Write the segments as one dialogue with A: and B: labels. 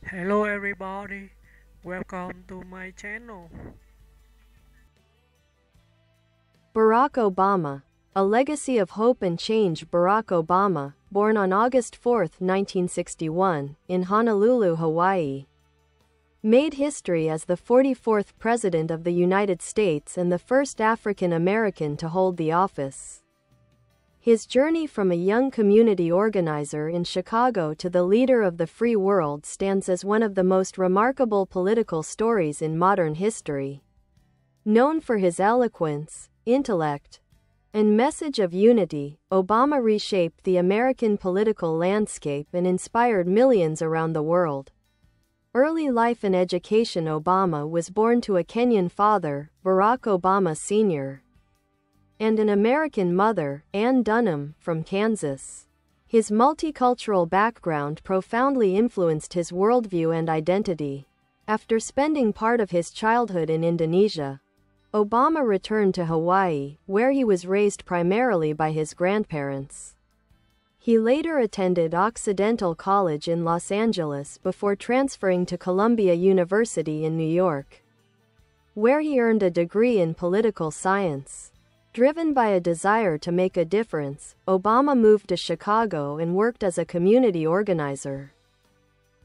A: Hello everybody, welcome to my channel.
B: Barack Obama, a legacy of hope and change. Barack Obama, born on August 4, 1961, in Honolulu, Hawaii, made history as the 44th President of the United States and the first African American to hold the office. His journey from a young community organizer in Chicago to the leader of the free world stands as one of the most remarkable political stories in modern history. Known for his eloquence, intellect, and message of unity, Obama reshaped the American political landscape and inspired millions around the world. Early life and education. Obama was born to a Kenyan father, Barack Obama Sr., and an American mother, Ann Dunham, from Kansas. His multicultural background profoundly influenced his worldview and identity. After spending part of his childhood in Indonesia, Obama returned to Hawaii, where he was raised primarily by his grandparents. He later attended Occidental College in Los Angeles before transferring to Columbia University in New York, where he earned a degree in political science. Driven by a desire to make a difference, Obama moved to Chicago and worked as a community organizer,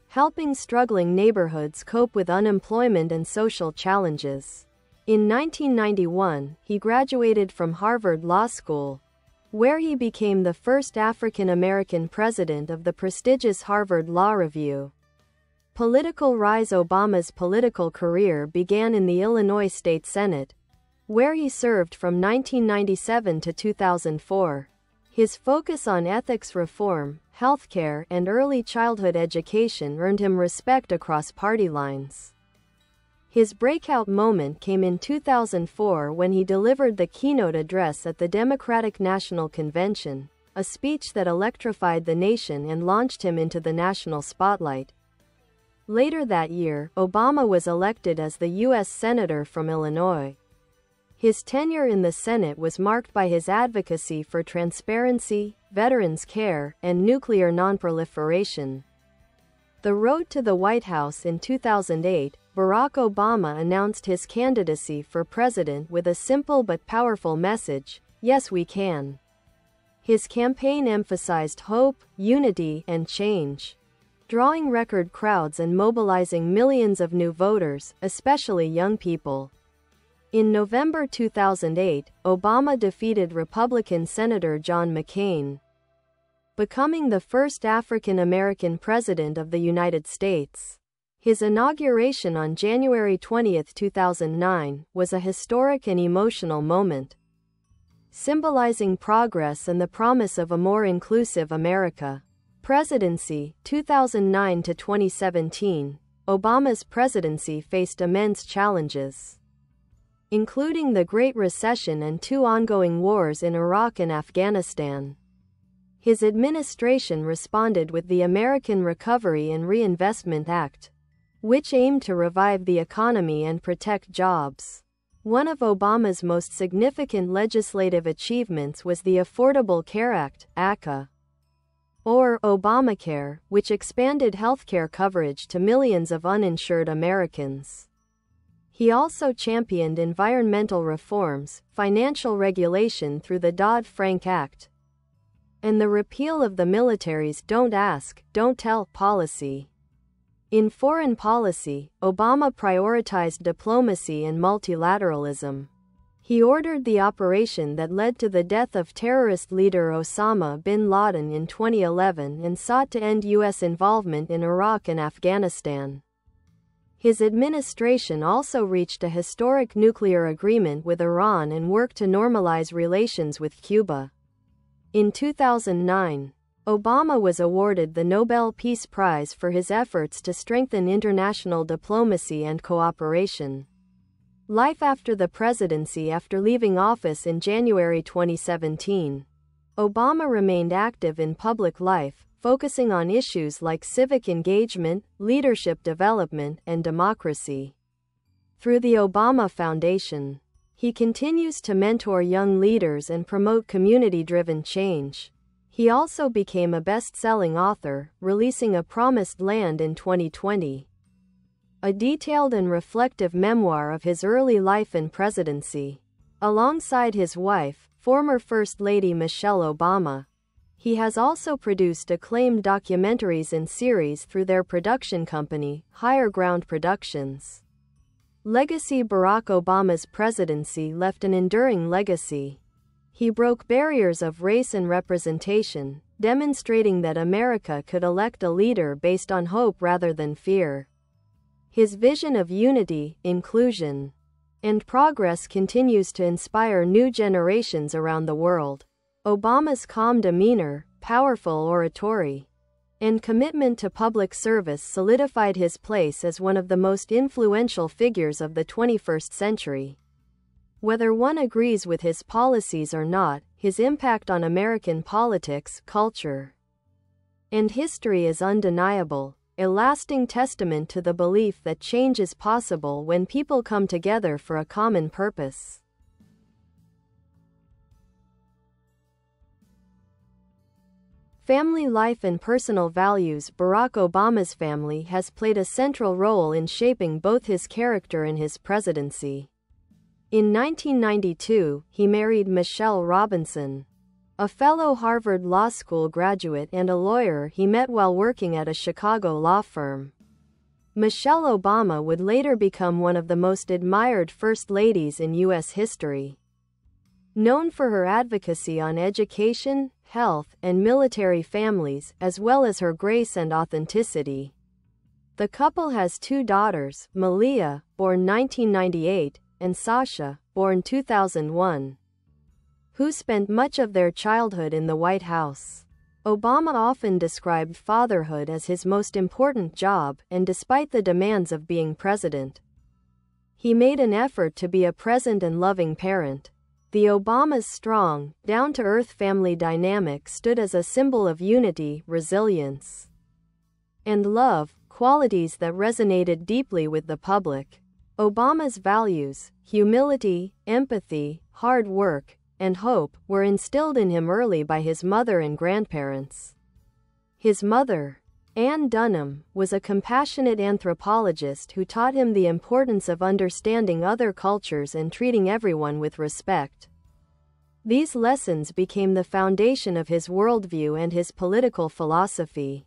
B: helping struggling neighborhoods cope with unemployment and social challenges. In 1991, he graduated from Harvard Law School, where he became the first African American president of the prestigious Harvard Law Review. Political rise. Obama's political career began in the Illinois State Senate, where he served from 1997 to 2004. His focus on ethics reform, healthcare, and early childhood education earned him respect across party lines. His breakout moment came in 2004 when he delivered the keynote address at the Democratic National Convention, a speech that electrified the nation and launched him into the national spotlight. Later that year, Obama was elected as the U.S. Senator from Illinois. His tenure in the Senate was marked by his advocacy for transparency, veterans' care, and nuclear nonproliferation. The road to the White House. In 2008, Barack Obama announced his candidacy for president with a simple but powerful message: "Yes, we can." His campaign emphasized hope, unity, and change, drawing record crowds and mobilizing millions of new voters, especially young people. In November 2008, Obama defeated Republican Senator John McCain, becoming the first African American president of the United States. His inauguration on January 20, 2009, was a historic and emotional moment, symbolizing progress and the promise of a more inclusive America. Presidency, 2009 to 2017. Obama's presidency faced immense challenges, including the Great Recession and two ongoing wars in Iraq and Afghanistan. His administration responded with the American Recovery and Reinvestment Act, which aimed to revive the economy and protect jobs. One of Obama's most significant legislative achievements was the Affordable Care Act, ACA, or Obamacare, which expanded healthcare coverage to millions of uninsured Americans. He also championed environmental reforms, financial regulation through the Dodd-Frank Act, and the repeal of the military's "don't ask, don't tell" policy. In foreign policy, Obama prioritized diplomacy and multilateralism. He ordered the operation that led to the death of terrorist leader Osama bin Laden in 2011 and sought to end U.S. involvement in Iraq and Afghanistan. His administration also reached a historic nuclear agreement with Iran and worked to normalize relations with Cuba. In 2009, Obama was awarded the Nobel Peace Prize for his efforts to strengthen international diplomacy and cooperation. Life after the presidency. After leaving office in January 2017, Obama remained active in public life, focusing on issues like civic engagement, leadership development, and democracy. Through the Obama Foundation, he continues to mentor young leaders and promote community-driven change. He also became a best-selling author, releasing A Promised Land in 2020, a detailed and reflective memoir of his early life and presidency. Alongside his wife, former First Lady Michelle Obama, he has also produced acclaimed documentaries and series through their production company, Higher Ground Productions. Legacy: Barack Obama's presidency left an enduring legacy. He broke barriers of race and representation, demonstrating that America could elect a leader based on hope rather than fear. His vision of unity, inclusion, and progress continues to inspire new generations around the world. Obama's calm demeanor, powerful oratory, and commitment to public service solidified his place as one of the most influential figures of the 21st century. Whether one agrees with his policies or not, his impact on American politics, culture, and history is undeniable, a lasting testament to the belief that change is possible when people come together for a common purpose. Family life and personal values: Barack Obama's family has played a central role in shaping both his character and his presidency. In 1992, he married Michelle Robinson, a fellow Harvard Law School graduate and a lawyer he met while working at a Chicago law firm. Michelle Obama would later become one of the most admired first ladies in U.S. history. Known for her advocacy on education, health, and military families, as well as her grace and authenticity. The couple has two daughters, Malia, born 1998, and Sasha, born 2001, who spent much of their childhood in the White House. Obama often described fatherhood as his most important job, and despite the demands of being president, he made an effort to be a present and loving parent. The Obamas' strong, down-to-earth family dynamic stood as a symbol of unity, resilience, and love, qualities that resonated deeply with the public. Obama's values, humility, empathy, hard work, and hope, were instilled in him early by his mother and grandparents. His mother, Anne Dunham, was a compassionate anthropologist who taught him the importance of understanding other cultures and treating everyone with respect. These lessons became the foundation of his worldview and his political philosophy.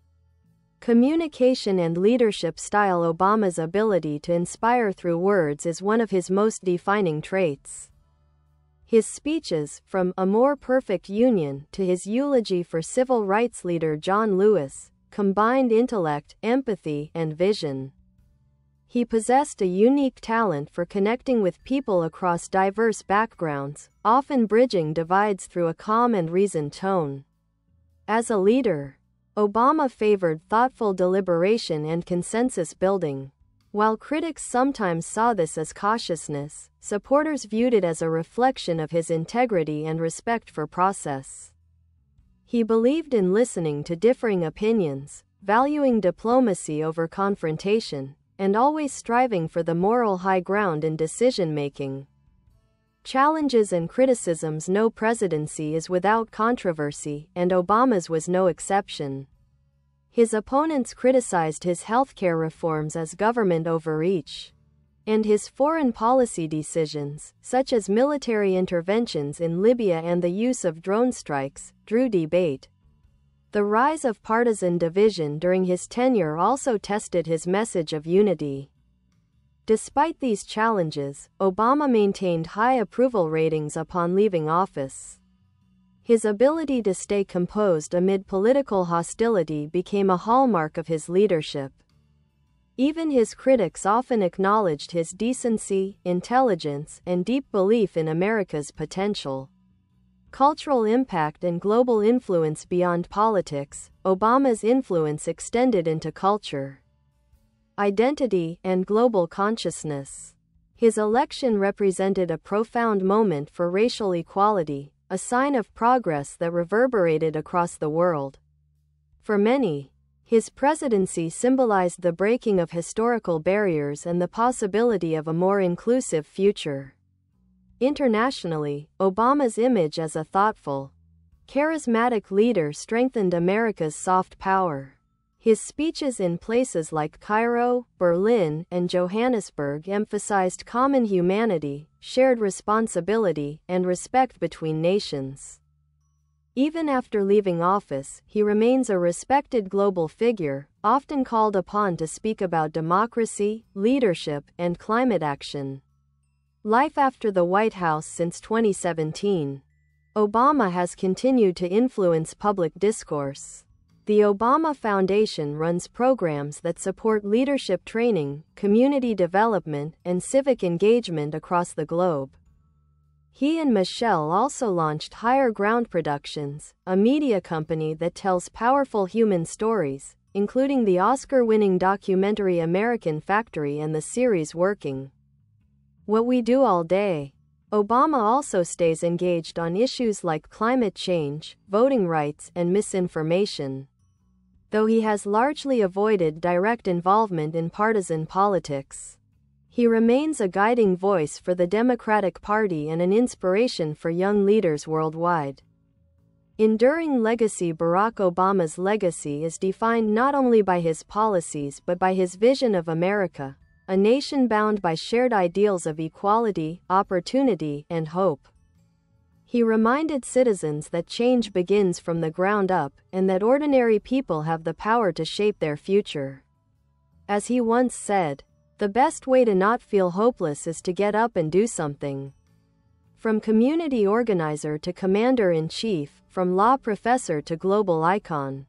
B: Communication and leadership style: Obama's ability to inspire through words is one of his most defining traits. His speeches, from A More Perfect Union to his eulogy for civil rights leader John Lewis, combined intellect, empathy, and vision. He possessed a unique talent for connecting with people across diverse backgrounds, often bridging divides through a calm and reasoned tone. As a leader, Obama favored thoughtful deliberation and consensus building. While critics sometimes saw this as cautiousness, supporters viewed it as a reflection of his integrity and respect for process. He believed in listening to differing opinions, valuing diplomacy over confrontation, and always striving for the moral high ground in decision-making. Challenges and criticisms: no presidency is without controversy, and Obama's was no exception. His opponents criticized his healthcare reforms as government overreach, and his foreign policy decisions, such as military interventions in Libya and the use of drone strikes, drew debate. The rise of partisan division during his tenure also tested his message of unity. Despite these challenges, Obama maintained high approval ratings upon leaving office. His ability to stay composed amid political hostility became a hallmark of his leadership. Even his critics often acknowledged his decency, intelligence, and deep belief in America's potential. Cultural impact and global influence: beyond politics, Obama's influence extended into culture, identity, and global consciousness. His election represented a profound moment for racial equality, a sign of progress that reverberated across the world. For many, his presidency symbolized the breaking of historical barriers and the possibility of a more inclusive future. Internationally, Obama's image as a thoughtful, charismatic leader strengthened America's soft power. His speeches in places like Cairo, Berlin, and Johannesburg emphasized common humanity, shared responsibility, and respect between nations. Even after leaving office, he remains a respected global figure, often called upon to speak about democracy, leadership, and climate action. Life after the White House. Since 2017, Obama has continued to influence public discourse. The Obama Foundation runs programs that support leadership training, community development, and civic engagement across the globe. He and Michelle also launched Higher Ground Productions, a media company that tells powerful human stories, including the Oscar-winning documentary American Factory and the series Working. What We Do All Day. Obama also stays engaged on issues like climate change, voting rights, and misinformation. Though he has largely avoided direct involvement in partisan politics, he remains a guiding voice for the Democratic Party and an inspiration for young leaders worldwide. Enduring legacy. Barack Obama's legacy is defined not only by his policies but by his vision of America, a nation bound by shared ideals of equality, opportunity, and hope. He reminded citizens that change begins from the ground up, and that ordinary people have the power to shape their future. As he once said, "The best way to not feel hopeless is to get up and do something." From community organizer to commander-in-chief, from law professor to global icon,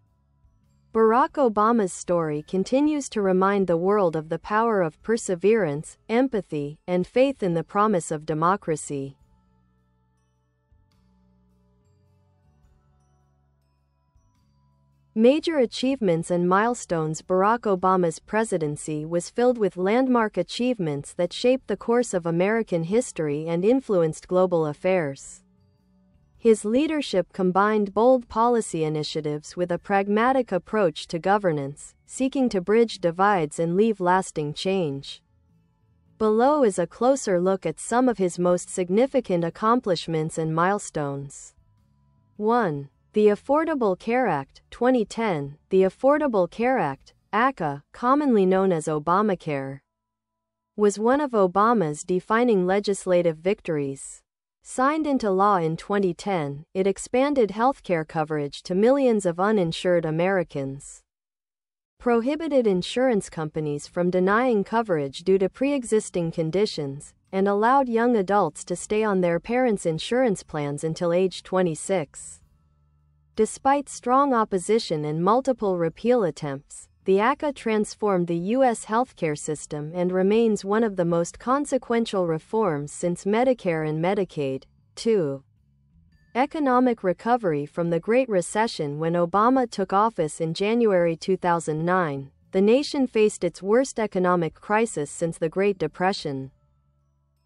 B: Barack Obama's story continues to remind the world of the power of perseverance, empathy, and faith in the promise of democracy. Major achievements and milestones. Barack Obama's presidency was filled with landmark achievements that shaped the course of American history and influenced global affairs. His leadership combined bold policy initiatives with a pragmatic approach to governance, seeking to bridge divides and leave lasting change. Below is a closer look at some of his most significant accomplishments and milestones. 1. The Affordable Care Act, 2010. The Affordable Care Act, ACA, commonly known as Obamacare, was one of Obama's defining legislative victories. Signed into law in 2010, it expanded healthcare coverage to millions of uninsured Americans, prohibited insurance companies from denying coverage due to pre-existing conditions, and allowed young adults to stay on their parents' insurance plans until age 26. Despite strong opposition and multiple repeal attempts, the ACA transformed the U.S. healthcare system and remains one of the most consequential reforms since Medicare and Medicaid. 2. Economic recovery. From the Great Recession. When Obama took office in January 2009, the nation faced its worst economic crisis since the Great Depression.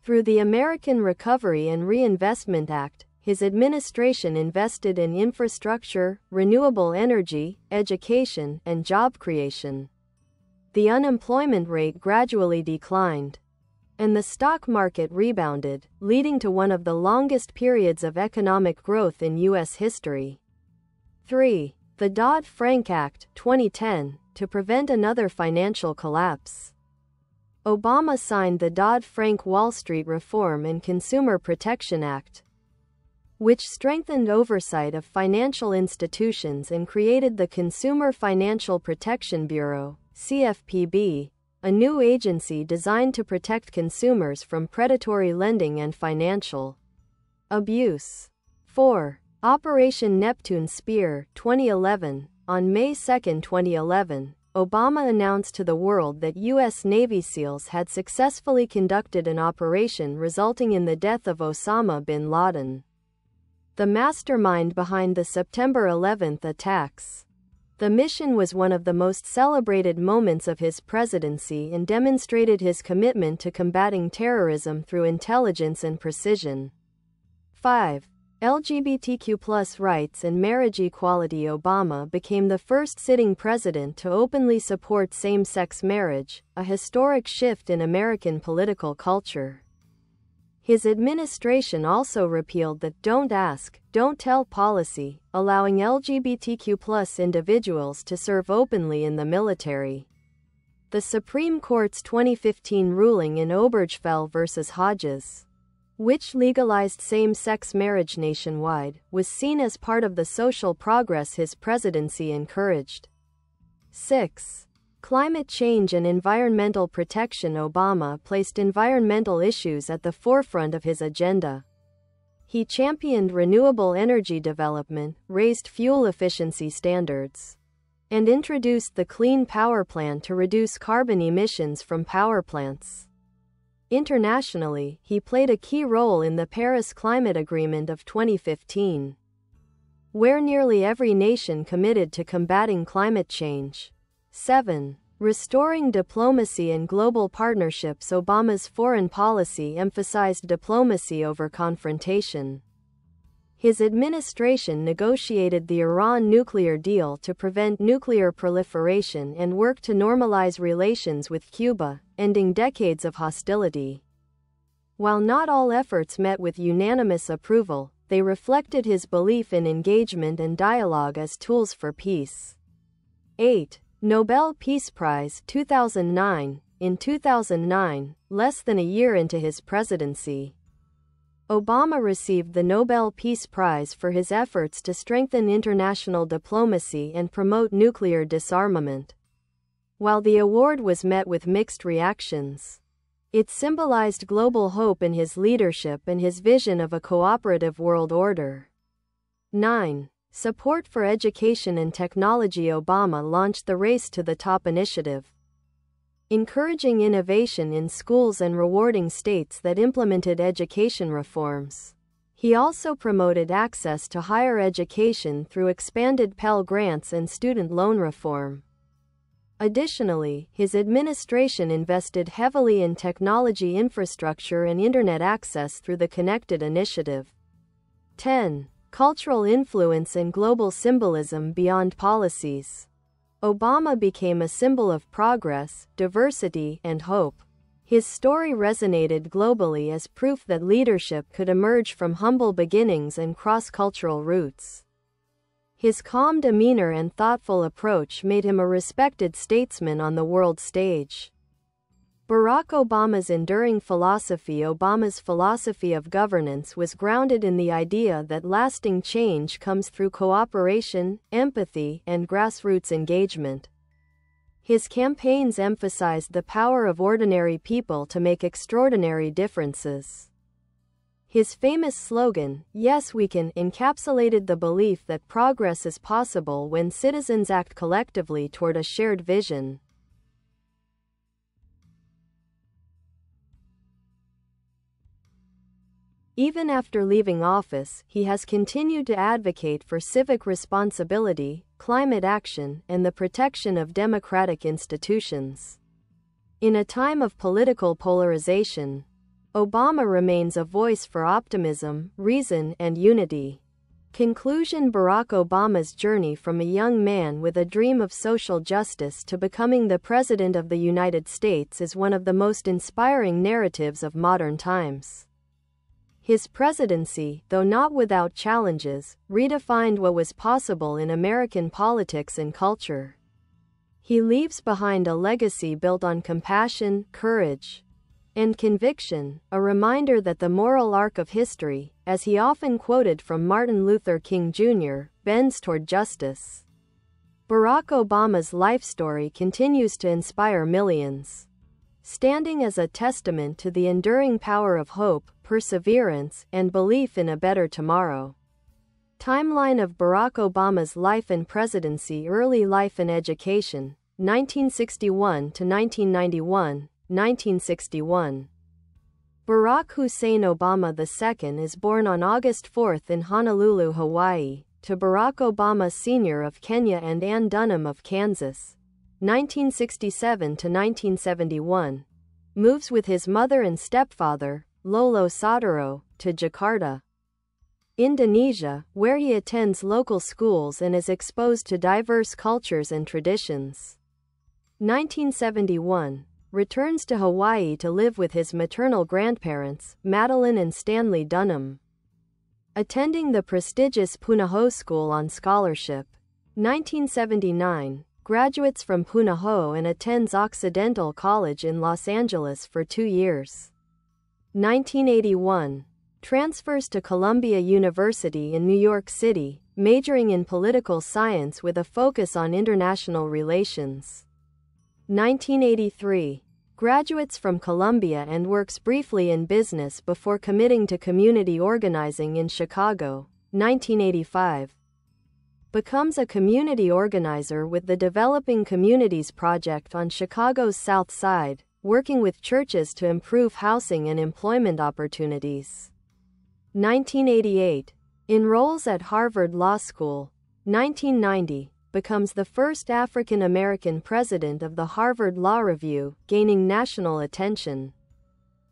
B: Through the American Recovery and Reinvestment Act, his administration invested in infrastructure, renewable energy, education, and job creation. The unemployment rate gradually declined, and the stock market rebounded, leading to one of the longest periods of economic growth in U.S. history. 3. The Dodd-Frank Act, 2010, to prevent another financial collapse. Obama signed the Dodd-Frank Wall Street Reform and Consumer Protection Act, which strengthened oversight of financial institutions and created the Consumer Financial Protection Bureau, CFPB, a new agency designed to protect consumers from predatory lending and financial abuse. 4. Operation Neptune Spear, 2011. On May 2, 2011, Obama announced to the world that U.S. Navy SEALs had successfully conducted an operation resulting in the death of Osama bin Laden, the mastermind behind the September 11 attacks. The mission was one of the most celebrated moments of his presidency and demonstrated his commitment to combating terrorism through intelligence and precision. 5. LGBTQ+ rights and marriage equality. Obama became the first sitting president to openly support same-sex marriage, a historic shift in American political culture. His administration also repealed the "Don't Ask, Don't Tell" policy, allowing LGBTQ+ individuals to serve openly in the military. The Supreme Court's 2015 ruling in Obergefell v. Hodges, which legalized same-sex marriage nationwide, was seen as part of the social progress his presidency encouraged. 6. Climate change and environmental protection. Obama placed environmental issues at the forefront of his agenda. He championed renewable energy development, raised fuel efficiency standards, and introduced the Clean Power Plan to reduce carbon emissions from power plants. Internationally, he played a key role in the Paris Climate Agreement of 2015, where nearly every nation committed to combating climate change. 7. Restoring diplomacy and global partnerships. Obama's foreign policy emphasized diplomacy over confrontation. His administration negotiated the Iran nuclear deal to prevent nuclear proliferation and worked to normalize relations with Cuba, ending decades of hostility. While not all efforts met with unanimous approval, they reflected his belief in engagement and dialogue as tools for peace. 8. Nobel Peace Prize 2009. In 2009, less than a year into his presidency, Obama received the Nobel Peace Prize for his efforts to strengthen international diplomacy and promote nuclear disarmament. While the award was met with mixed reactions, it symbolized global hope in his leadership and his vision of a cooperative world order. 9. Support for education and technology. Obama launched the Race to the Top initiative, encouraging innovation in schools and rewarding states that implemented education reforms. He also promoted access to higher education through expanded Pell Grants and student loan reform. Additionally, his administration invested heavily in technology infrastructure and Internet access through the Connected Initiative. 10. Cultural influence and global symbolism beyond policies. Obama became a symbol of progress, diversity, and hope. His story resonated globally as proof that leadership could emerge from humble beginnings and cross-cultural roots. His calm demeanor and thoughtful approach made him a respected statesman on the world stage. Barack Obama's enduring philosophy. Obama's philosophy of governance was grounded in the idea that lasting change comes through cooperation, empathy, and grassroots engagement. His campaigns emphasized the power of ordinary people to make extraordinary differences. His famous slogan, "Yes, we can," encapsulated the belief that progress is possible when citizens act collectively toward a shared vision. Even after leaving office, he has continued to advocate for civic responsibility, climate action, and the protection of democratic institutions. In a time of political polarization, Obama remains a voice for optimism, reason, and unity. Conclusion. Barack Obama's journey from a young man with a dream of social justice to becoming the President of the United States is one of the most inspiring narratives of modern times. His presidency, though not without challenges, redefined what was possible in American politics and culture. He leaves behind a legacy built on compassion, courage, and conviction, a reminder that the moral arc of history, as he often quoted from Martin Luther King Jr., bends toward justice. Barack Obama's life story continues to inspire millions, standing as a testament to the enduring power of hope, perseverance, and belief in a better tomorrow. Timeline of Barack Obama's life and presidency. Early life and education, 1961 to 1991, 1961. Barack Hussein Obama II is born on August 4 in Honolulu, Hawaii, to Barack Obama Sr. of Kenya and Ann Dunham of Kansas, 1967 to 1971. Moves with his mother and stepfather, Lolo Sodaro, to Jakarta, Indonesia, where he attends local schools and is exposed to diverse cultures and traditions. 1971. returns to Hawaii to live with his maternal grandparents, Madeline and Stanley Dunham. Attending the prestigious Punahou School on scholarship. 1979. Graduates from Punahou and attends Occidental College in Los Angeles for 2 years. 1981. Transfers to Columbia University in New York City, majoring in political science with a focus on international relations. 1983. Graduates from Columbia and works briefly in business before committing to community organizing in Chicago. 1985. Becomes a community organizer with the Developing Communities Project on Chicago's South Side, working with churches to improve housing and employment opportunities. 1988. Enrolls at Harvard Law School. 1990. Becomes the first African American president of the Harvard Law Review, gaining national attention.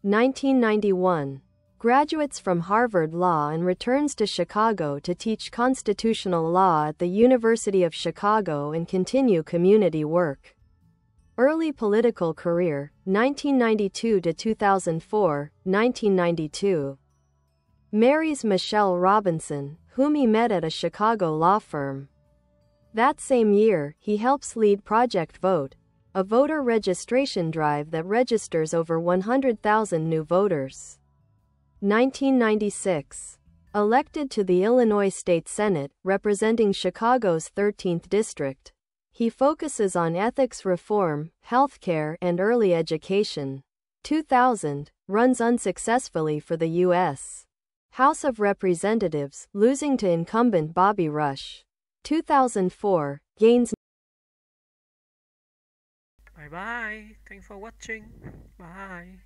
B: 1991. Graduates from Harvard Law and returns to Chicago to teach constitutional law at the University of Chicago and continue community work. Early political career, 1992 to 2004, 1992. Marries Michelle Robinson, whom he met at a Chicago law firm. That same year, he helps lead Project Vote, a voter registration drive that registers over 100,000 new voters. 1996. Elected to the Illinois State Senate, representing Chicago's 13th District. He focuses on ethics reform, healthcare, and early education. 2000. Runs unsuccessfully for the U.S. House of Representatives, losing to incumbent Bobby Rush. 2004. Gains.
A: Bye bye. Thanks for watching. Bye.